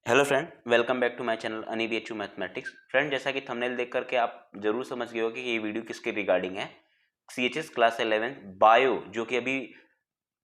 Hello friend, welcome back to my channel अनिबीएचयू mathematics. Friend, जैसा कि थंबनेल देख करके आप जरूर समझ गए हो कि ये वीडियो किसके रिगार्डिंग है। सीएचएस क्लास 11 बायो, जो कि अभी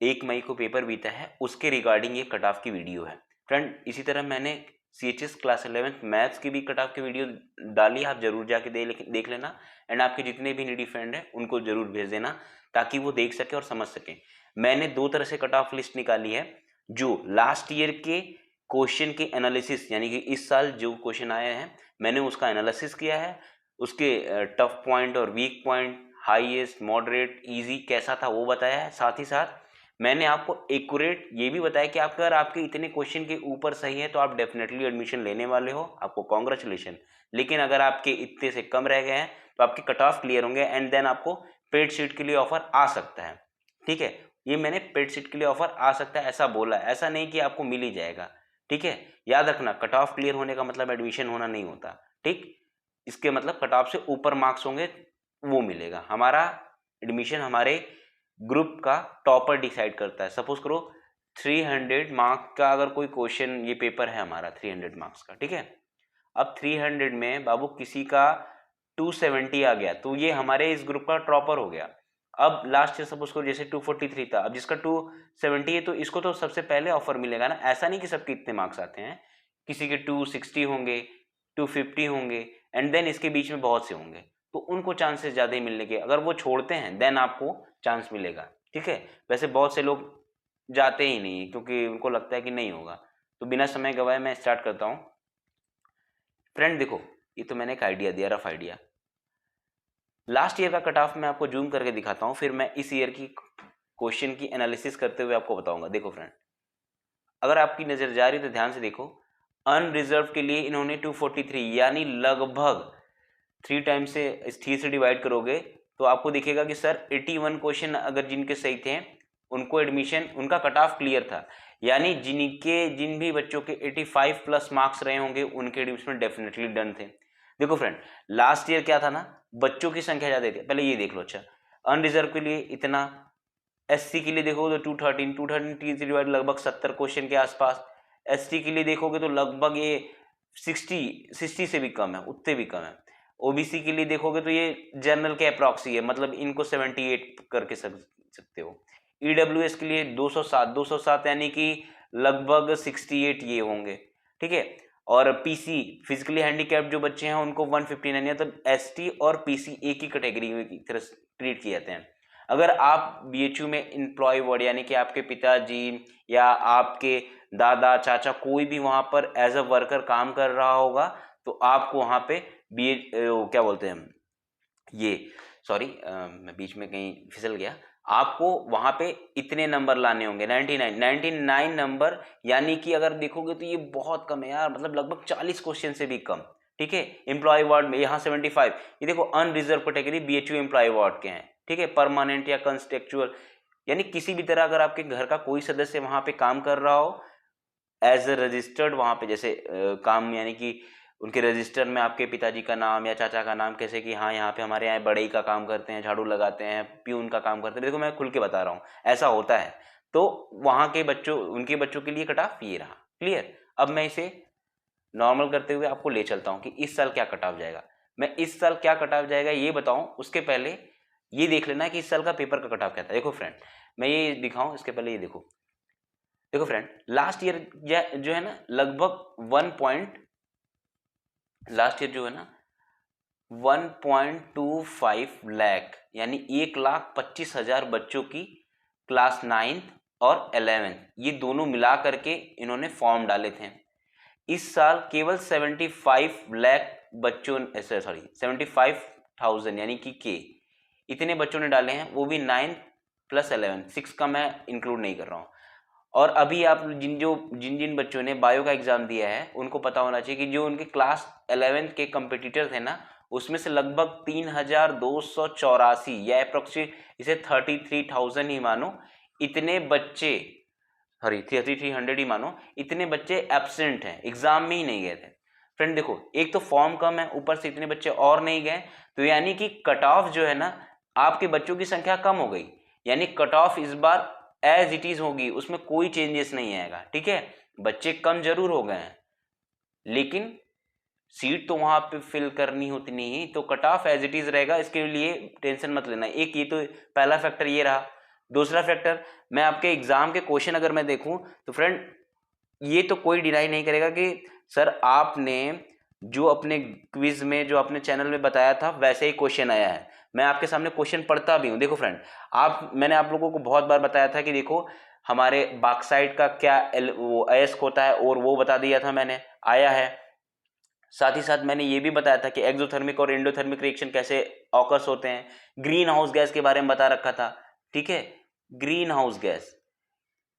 1 मई को पेपर बीता है, उसके रिगार्डिंग ये कट ऑफ की वीडियो है। फ्रेंड, इसी तरह मैंने सीएचएस क्लास 11 मैथ्स की भी कट ऑफ की वीडियो डाली, आप जरूर जाके देख लेना। एंड आपके जितने भी नीडी फ्रेंड हैं उनको जरूर भेज देना ताकि वो देख सके और समझ सके। मैंने 2 तरह से कट ऑफ लिस्ट निकाली है। जो लास्ट ईयर के क्वेश्चन के एनालिसिस, यानी कि इस साल जो क्वेश्चन आए हैं मैंने उसका एनालिसिस किया है, उसके टफ पॉइंट और weak point, highest, moderate, easy कैसा था वो बताया है। साथ ही साथ मैंने आपको एक्यूरेट ये भी बताया कि अगर आपके इतने क्वेश्चन के ऊपर सही है तो आप डेफिनेटली एडमिशन लेने वाले हो, आपको कॉन्ग्रेचुलेशन। लेकिन अगर आपके इतने से कम रह गए हैं तो आपके कट ऑफ क्लियर होंगे एंड देन आपको पेड सीट के लिए ऑफर आ सकता है। ठीक है, ये मैंने पेड सीट के लिए ऑफर आ सकता है ऐसा बोला, ऐसा नहीं कि आपको मिल ही जाएगा। ठीक है, याद रखना, कट ऑफ क्लियर होने का मतलब एडमिशन होना नहीं होता। ठीक, इसके मतलब कट ऑफ से ऊपर मार्क्स होंगे वो मिलेगा। हमारा एडमिशन हमारे ग्रुप का टॉपर डिसाइड करता है। सपोज करो 300 मार्क्स का अगर कोई क्वेश्चन, ये पेपर है हमारा 300 मार्क्स का, ठीक है। अब 300 में बाबू किसी का 270 आ गया तो ये हमारे इस ग्रुप का टॉपर हो गया। अब लास्ट ईयर सपोज करो जैसे 243 था, अब जिसका 270 है तो इसको तो सबसे पहले ऑफर मिलेगा ना। ऐसा नहीं कि सबके इतने मार्क्स आते हैं, किसी के 260 होंगे, 250 होंगे एंड देन इसके बीच में बहुत से होंगे, तो उनको चांसेस ज़्यादा ही मिलने के। अगर वो छोड़ते हैं देन आपको चांस मिलेगा। ठीक है, वैसे बहुत से लोग जाते ही नहीं क्योंकि उनको लगता है कि नहीं होगा। तो बिना समय गवाए मैं स्टार्ट करता हूँ। फ्रेंड देखो, ये तो मैंने एक आइडिया दिया, रफ आइडिया। लास्ट ईयर का कट ऑफ मैं आपको जूम करके दिखाता हूँ, फिर मैं इस ईयर की क्वेश्चन की एनालिसिस करते हुए आपको बताऊंगा। देखो फ्रेंड, अगर आपकी नजर जा रही है तो ध्यान से देखो। अनरिजर्व के लिए इन्होंने 243 यानी लगभग 3 टाइम्स से इस 3 से डिवाइड करोगे तो आपको दिखेगा कि सर 81 क्वेश्चन अगर जिनके सही थे उनको एडमिशन, उनका कट ऑफ क्लियर था। यानी जिन भी बच्चों के 85 प्लस मार्क्स रहे होंगे उनके एडमिशन डेफिनेटली डन थे। देखो फ्रेंड, लास्ट ईयर क्या था ना, बच्चों की संख्या ज्यादा थी। पहले ये देख लो। अच्छा, अनरिजर्व के लिए इतना, एससी के लिए देखोगे तो 213 से डिवाइड लगभग 70 क्वेश्चन के आसपास। एसटी के लिए देखोगे तो लगभग ये 60 से भी कम है, उतने भी कम है। ओबीसी के लिए देखोगे तो ये जनरल के अप्रॉक्सी है, मतलब इनको 78 करके सकते हो। ईडब्ल्यूएस के लिए 207 यानी कि लगभग 68 ये होंगे। ठीक है, और पीसी फिजिकली हैंडीकैप्ड जो बच्चे हैं उनको 159 है। तो एसटी और पीसी एक ही कैटेगरी की तरह ट्रीट किए जाते हैं। अगर आप बीएचयू में एम्प्लॉय वर्ड, यानी कि आपके पिताजी या आपके दादा चाचा कोई भी वहां पर एज अ वर्कर काम कर रहा होगा तो आपको वहां पे बी क्या बोलते हैं ये, सॉरी मैं बीच में कहीं फिसल गया। आपको वहां पे इतने नंबर लाने होंगे, 99 नंबर। यानी कि अगर देखोगे तो ये बहुत कम है यार, मतलब लगभग 40 क्वेश्चन से भी कम। ठीक है, एम्प्लॉय वार्ड में यहाँ 75। ये देखो unreserve category BHU employ ward के हैं। ठीक है, परमानेंट या कंस्ट्रक्चुअल, यानी किसी भी तरह अगर आपके घर का कोई सदस्य वहां पे काम कर रहा हो एज ए रजिस्टर्ड वहां पे, जैसे काम यानी कि उनके रजिस्टर में आपके पिताजी का नाम या चाचा का नाम, कैसे कि हाँ यहाँ पे हमारे यहाँ बढ़ई का काम करते हैं, झाड़ू लगाते हैं, प्यून का काम करते हैं। देखो मैं खुल के बता रहा हूँ, ऐसा होता है। तो वहां के बच्चों, उनके बच्चों के लिए कट ऑफ ये रहा। क्लियर। अब मैं इसे नॉर्मल करते हुए आपको ले चलता हूँ कि इस साल क्या कट ऑफ जाएगा। मैं इस साल क्या कट ऑफ जाएगा ये बताऊं उसके पहले ये देख लेना कि इस साल का पेपर का कट ऑफ क्या था। देखो फ्रेंड, मैं ये दिखाऊं इसके पहले ये देखो। देखो फ्रेंड, लास्ट ईयर जो है ना लगभग 1.25 लाख, यानी 1,25,000 बच्चों की क्लास 9 और 11 ये दोनों मिला करके इन्होंने फॉर्म डाले थे। इस साल केवल 75 लाख बच्चों, 75,000 यानी कि के इतने बच्चों ने डाले हैं, वो भी 9 प्लस 11, 6 का मैं इंक्लूड नहीं कर रहा हूँ। और अभी आप जिन जिन बच्चों ने बायो का एग्जाम दिया है उनको पता होना चाहिए कि जो उनके क्लास 11 के कंपटीटर थे ना, उसमें से लगभग 3,284 या अप्रोक्सीमेट इसे 33,000 ही मानो, इतने बच्चे, सॉरी 3,300 ही मानो, इतने बच्चे एब्सेंट हैं, एग्जाम में ही नहीं गए थे। फ्रेंड देखो, एक तो फॉर्म कम है, ऊपर से इतने बच्चे और नहीं गए, तो यानी कि कट ऑफ जो है ना, आपके बच्चों की संख्या कम हो गई, यानी कट ऑफ इस बार एज इट इज होगी, उसमें कोई चेंजेस नहीं आएगा। ठीक है, बच्चे कम जरूर हो गए हैं लेकिन सीट तो वहां पे फिल करनी होती नहीं, तो cut off as it is रहेगा, इसके लिए टेंशन मत लेना। एक ये तो पहला फैक्टर ये रहा। दूसरा फैक्टर, मैं आपके एग्जाम के क्वेश्चन अगर मैं देखूं तो फ्रेंड ये तो कोई डिनाई नहीं करेगा कि सर आपने जो अपने क्विज में जो अपने चैनल में बताया था वैसे ही क्वेश्चन आया है। मैं आपके सामने क्वेश्चन पढ़ता भी हूँ। देखो फ्रेंड, मैंने आप लोगों को बहुत बार बताया था कि देखो हमारे बॉक्साइट का क्या वो अयस्क होता है, और वो बता दिया था मैंने, आया है। साथ ही साथ मैंने ये भी बताया था कि एक्सोथर्मिक और एंडोथर्मिक रिएक्शन कैसे ऑकर्स होते हैं। ग्रीन हाउस गैस के बारे में बता रखा था, ठीक है। ग्रीन हाउस गैस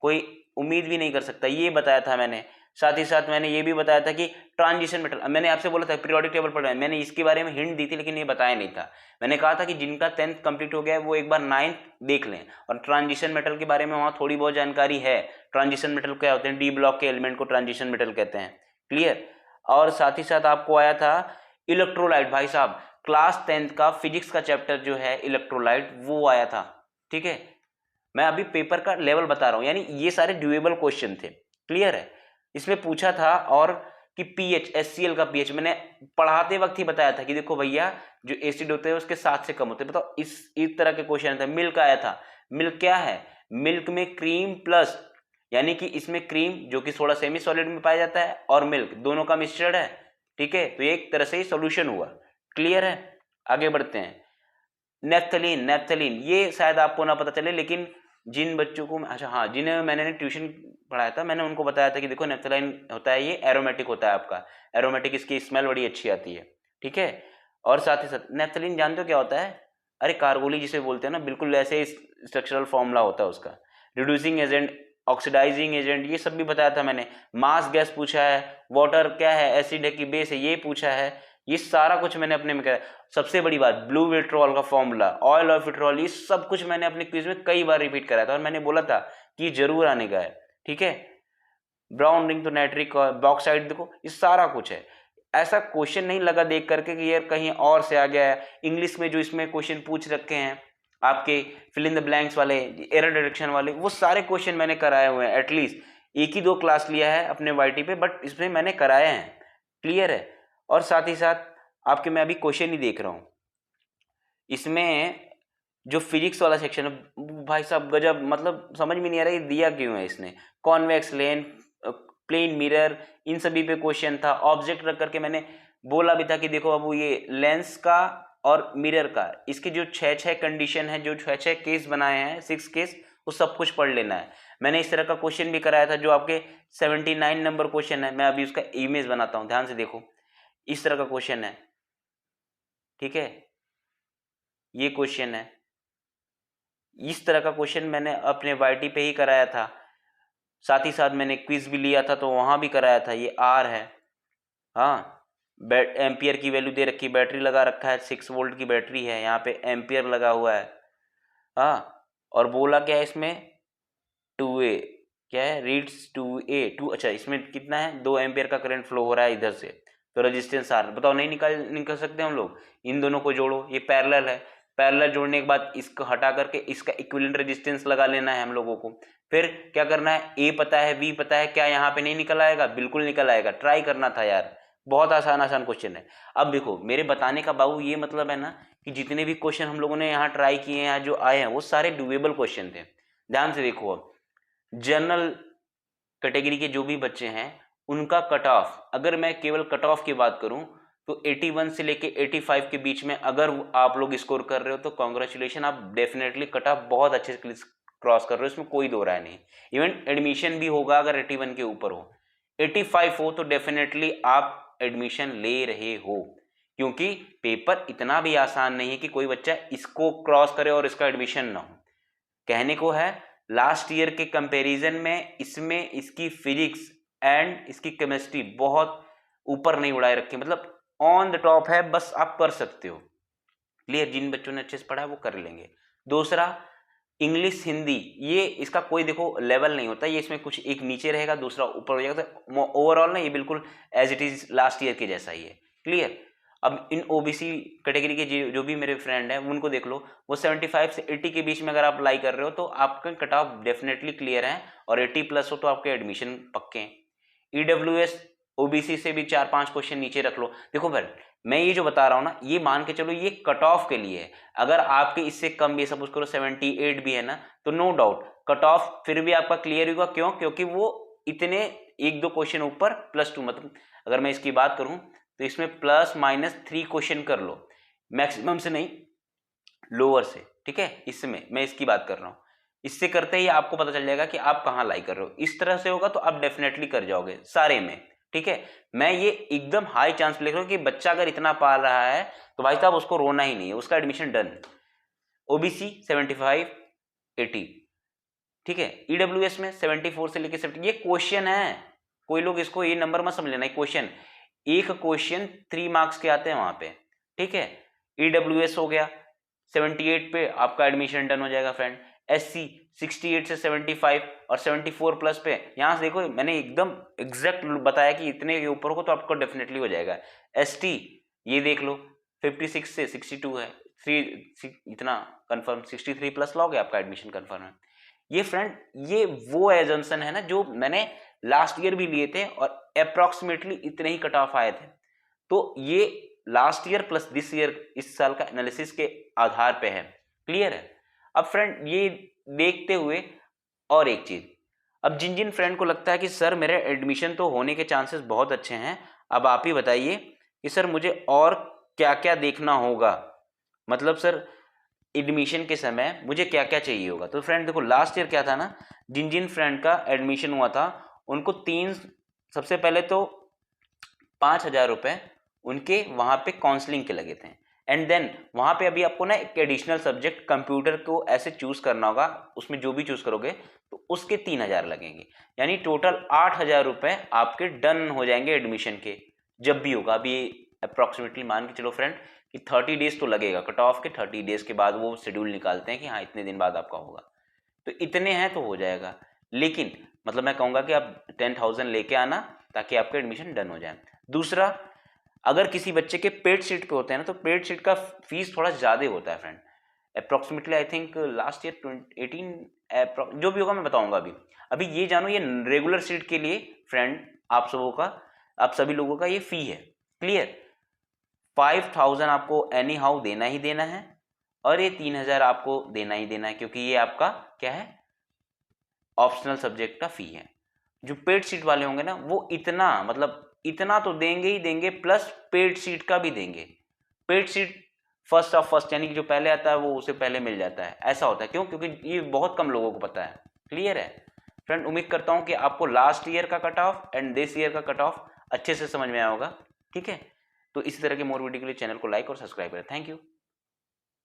कोई उम्मीद भी नहीं कर सकता, ये बताया था मैंने। साथ ही साथ मैंने ये भी बताया था कि ट्रांजिशन मेटल, मैंने आपसे बोला था पीरियोडिक टेबल पढ़ा है, मैंने इसके बारे में हिंट दी थी लेकिन ये बताया नहीं था। मैंने कहा था कि जिनका 10th कंप्लीट हो गया है वो एक बार 9th देख लें, और ट्रांजिशन मेटल के बारे में वहाँ थोड़ी बहुत जानकारी है। ट्रांजिशन मेटल क्या होते हैं, डी ब्लॉक के एलिमेंट को ट्रांजिशन मेटल कहते हैं, क्लियर। और साथ ही साथ आपको आया था इलेक्ट्रोलाइट, भाई साहब क्लास 10th का फिजिक्स का चैप्टर जो है इलेक्ट्रोलाइट, वो आया था, ठीक है। मैं अभी पेपर का लेवल बता रहा हूं, यानी ये सारे ड्यूएबल क्वेश्चन थे, क्लियर है। इसमें पूछा था और कि पीएच, HCl का पीएच मैंने पढ़ाते वक्त ही बताया था कि देखो भैया जो एसिड होते हैं उसके 7 से कम होते हैं। बताओ इस तरह के क्वेश्चन था। मिल्क आया था, मिल्क क्या है, मिल्क में क्रीम प्लस, यानी कि इसमें क्रीम जो कि थोड़ा सेमी सॉलिड में पाया जाता है और मिल्क दोनों का मिक्सचर है, ठीक है। तो ये एक तरह से ही सोल्यूशन हुआ, क्लियर है। आगे बढ़ते हैं। नेफ्थलीन, नेफ्थलीन ये शायद आपको ना पता चले, लेकिन जिन बच्चों को, अच्छा हाँ, जिन्हें मैंने ट्यूशन पढ़ाया था मैंने उनको बताया था कि देखो नेफ्थलीन होता है, ये एरोमेटिक होता है आपका, एरोमेटिक, इसकी स्मेल बड़ी अच्छी आती है, ठीक है। और साथ ही साथ नेफ्थलीन जानते हो क्या होता है, अरे कार्गोली जिसे बोलते हैं ना, बिल्कुल ऐसे स्ट्रक्चरल फॉर्मूला होता है उसका। रिड्यूसिंग एजेंट, ऑक्सीडाइजिंग एजेंट, ये सब भी बताया था मैंने। मास गैस पूछा है, वाटर क्या है, एसिड है कि बेस है, ये पूछा है, ये सारा कुछ मैंने अपने में कराया। सबसे बड़ी बात, ब्लू विट्रॉल का फॉर्मूला, ऑयल ऑफ विट्रॉल, ये सब कुछ मैंने अपने क्विज में कई बार रिपीट कराया था और मैंने बोला था कि जरूर आने का है, ठीक है। ब्राउन रिंग तो नाइट्रिक बॉक्साइड, देखो ये सारा कुछ है। ऐसा क्वेश्चन नहीं लगा देख करके कि यार कहीं और से आ गया है। इंग्लिश में जो इसमें क्वेश्चन पूछ रखे हैं आपके फिल इन द ब्लैंक्स वाले, एरर डिटेक्शन वाले, वो सारे क्वेश्चन मैंने कराए हुए हैं। एटलीस्ट एक ही 2 क्लास लिया है अपने वाईटी पे, बट इसमें मैंने कराए हैं, क्लियर है। और साथ ही साथ आपके, मैं अभी क्वेश्चन ही देख रहा हूं इसमें, जो फिजिक्स वाला सेक्शन है भाई साहब गजब, मतलब समझ में नहीं आ रहा ये दिया क्यों है इसने। कॉन्वेक्स लेंस, प्लेन मिरर, इन सभी पे क्वेश्चन था। ऑब्जेक्ट रख करके मैंने बोला भी था कि देखो अब ये लेंस का और मिरर का, इसके जो 6 कंडीशन है, जो 6 केस बनाए हैं, 6 केस, वो सब कुछ पढ़ लेना है। मैंने इस तरह का क्वेश्चन भी कराया था जो आपके 79 नंबर क्वेश्चन है। मैं अभी उसका इमेज बनाता हूँ, ध्यान से देखो। इस तरह का क्वेश्चन है, ठीक है, ये क्वेश्चन है। इस तरह का क्वेश्चन मैंने अपने वाईटी पे ही कराया था। साथ ही साथ मैंने क्विज भी लिया था तो वहां भी कराया था। ये आर है, हाँ, एम्पियर की वैल्यू दे रखी, बैटरी लगा रखा है, 6 वोल्ट की बैटरी है, यहाँ पे एम्पियर लगा हुआ है, हाँ। और बोला क्या है इसमें, 2A, क्या है, रीड्स 2A, अच्छा इसमें कितना है, 2 एम्पियर का करंट फ्लो हो रहा है इधर से। तो रेजिस्टेंस आर, बताओ नहीं निकल सकते हम लोग। इन दोनों को जोड़ो, ये पैरेलल है, पैरेलल जोड़ने के बाद इसको हटा करके इसका इक्विवेलेंट रेजिस्टेंस लगा लेना है हम लोगों को। फिर क्या करना है, ए पता है, बी पता है, क्या यहाँ पे नहीं निकल आएगा, बिल्कुल निकल आएगा। ट्राई करना था यार, बहुत आसान आसान क्वेश्चन है। अब देखो मेरे बताने का बाबू ये मतलब है ना कि जितने भी क्वेश्चन हम लोगों ने यहाँ ट्राई किए हैं, जो आए हैं, वो सारे डुएबल क्वेश्चन थे। ध्यान से देखो, अब जनरल कैटेगरी के जो भी बच्चे हैं उनका कट ऑफ, अगर मैं केवल कट ऑफ की बात करूं तो 81 से लेके 85 के बीच में अगर आप लोग स्कोर कर रहे हो तो कॉन्ग्रेचुलेशन, आप डेफिनेटली कट ऑफ बहुत अच्छे से क्रॉस कर रहे हो, इसमें कोई दो राय नहीं। इवन एडमिशन भी होगा अगर 81 के ऊपर हो, 85 हो तो डेफिनेटली आप एडमिशन ले रहे हो, क्योंकि पेपर इतना भी आसान नहीं है कि कोई बच्चा इसको क्रॉस करे और इसका एडमिशन ना हो। कहने को है लास्ट ईयर के कंपैरिजन में इसमें इसकी फिजिक्स एंड इसकी केमिस्ट्री बहुत ऊपर नहीं उड़ाए रखी, मतलब ऑन द टॉप है, बस आप कर सकते हो, क्लियर। जिन बच्चों ने अच्छे से पढ़ा है वो कर लेंगे। दूसरा इंग्लिश हिंदी, ये इसका कोई देखो लेवल नहीं होता, ये इसमें कुछ एक नीचे रहेगा दूसरा ऊपर हो जाएगा, तो ओवरऑल ना ये बिल्कुल as it is last year के जैसा ही है, क्लियर। अब इन ओबीसी कैटेगरी के जो भी मेरे फ्रेंड हैं उनको देख लो, वो 75 से 80 के बीच में अगर आप अप्लाई कर रहे हो तो आपका कट ऑफ डेफिनेटली क्लियर है, और 80 प्लस हो तो आपके एडमिशन पक्के हैं। ईडब्ल्यूएस ओबीसी से भी 4-5 क्वेश्चन नीचे रख लो। देखो फिर मैं ये जो बता रहा हूँ ना, ये मान के चलो ये कट ऑफ के लिए है। अगर आपके इससे कम भी, सपोज करो 78 भी है ना, तो नो डाउट कट ऑफ फिर भी आपका क्लियर होगा। क्यों? क्योंकि वो इतने 1-2 क्वेश्चन ऊपर +2, मतलब अगर मैं इसकी बात करूं तो इसमें ±3 क्वेश्चन कर लो, मैक्सिमम से नहीं, लोअर से, ठीक है। इसमें मैं इसकी बात कर रहा हूं। इससे करते ही आपको पता चल जाएगा कि आप कहां लाई कर रहे हो। इस तरह से होगा तो आप डेफिनेटली कर जाओगे सारे में, ठीक है। मैं ये एकदम हाई चांस लिख रहा हूं कि बच्चा अगर इतना पा रहा है तो भाई साहब उसको रोना ही नहीं है, उसका एडमिशन डन। ओबीसी 75, 80, ठीक है। ईडब्ल्यूएस में 74 से लेकर 70, ये क्वेश्चन है, कोई लोग इसको ये नंबर मत समझ लेना, क्वेश्चन, एक क्वेश्चन 3 मार्क्स के आते हैं वहां पे, ठीक है। ईडब्ल्यूएस हो गया 78 पे आपका एडमिशन डन हो जाएगा फ्रेंड। एससी 68 से 75 और 74 प्लस पे, यहां से देखो मैंने एकदम एग्जैक्ट बताया कि इतने के ऊपर हो तो आपको डेफिनेटली हो जाएगा। एसटी ये देख लो 56 से 62 है, 3 इतना कंफर्म, 63 प्लस लाओगे आपका एडमिशन कंफर्म है। ये फ्रेंड ये वो एजम्पशन है ना जो मैंने लास्ट ईयर भी लिए थे और अप्रोक्सीमेटली इतने ही कट ऑफ आए थे। तो ये last year plus this year, इस साल का एनालिसिस के आधार पे है, क्लियर है। अब फ्रेंड ये देखते हुए और एक चीज, अब जिन जिन फ्रेंड को लगता है कि सर मेरे एडमिशन तो होने के चांसेस बहुत अच्छे हैं, अब आप ही बताइए कि सर मुझे और क्या क्या देखना होगा, मतलब सर एडमिशन के समय मुझे क्या क्या चाहिए होगा। तो फ्रेंड देखो लास्ट ईयर क्या था ना, जिन जिन फ्रेंड का एडमिशन हुआ था उनको सबसे पहले तो 5,000 रुपए उनके वहां पे काउंसलिंग के लगे थे। एंड देन वहां पे अभी आपको ना एक एडिशनल सब्जेक्ट कंप्यूटर को ऐसे चूज करना होगा, उसमें जो भी चूज करोगे तो उसके 3,000 लगेंगे, यानी टोटल 8,000 रुपए आपके डन हो जाएंगे एडमिशन के, जब भी होगा। अभी अप्रोक्सीमेटली मान के चलो फ्रेंड कि 30 डेज तो लगेगा, कट ऑफ के 30 डेज के बाद वो शेड्यूल निकालते हैं कि हाँ इतने दिन बाद आपका होगा, तो इतने हैं तो हो जाएगा। लेकिन मतलब मैं कहूँगा कि आप 10,000 लेके आना ताकि आपका एडमिशन डन हो जाए। दूसरा, अगर किसी बच्चे के पेड सीट पे होते हैं ना तो पेड सीट का फीस थोड़ा ज़्यादा होता है friend, approximately I think last year 18, जो भी होगा मैं बताऊंगा। अभी ये जानो ये रेगुलर सीट के लिए फ्रेंड आप सभी लोगों का ये फी है, क्लियर। 5,000 आपको एनी हाउ देना ही देना है और ये 3,000 आपको देना ही देना है, क्योंकि ये आपका क्या है, ऑप्शनल सब्जेक्ट का फी है। जो पेड सीट वाले होंगे ना वो इतना, मतलब इतना तो देंगे ही देंगे, प्लस पेड सीट का भी देंगे। Paid seat first of first, यानी कि जो पहले आता है वो उसे पहले मिल जाता है, ऐसा होता है। क्यों? क्योंकि ये बहुत कम लोगों को पता है, क्लियर है फ्रेंड। उम्मीद करता हूं कि आपको लास्ट ईयर का cut off and this year का कट ऑफ अच्छे से समझ में आया होगा, ठीक है। तो इसी तरह के मोर वीडियो के लिए चैनल को लाइक और सब्सक्राइब करें। Thank you.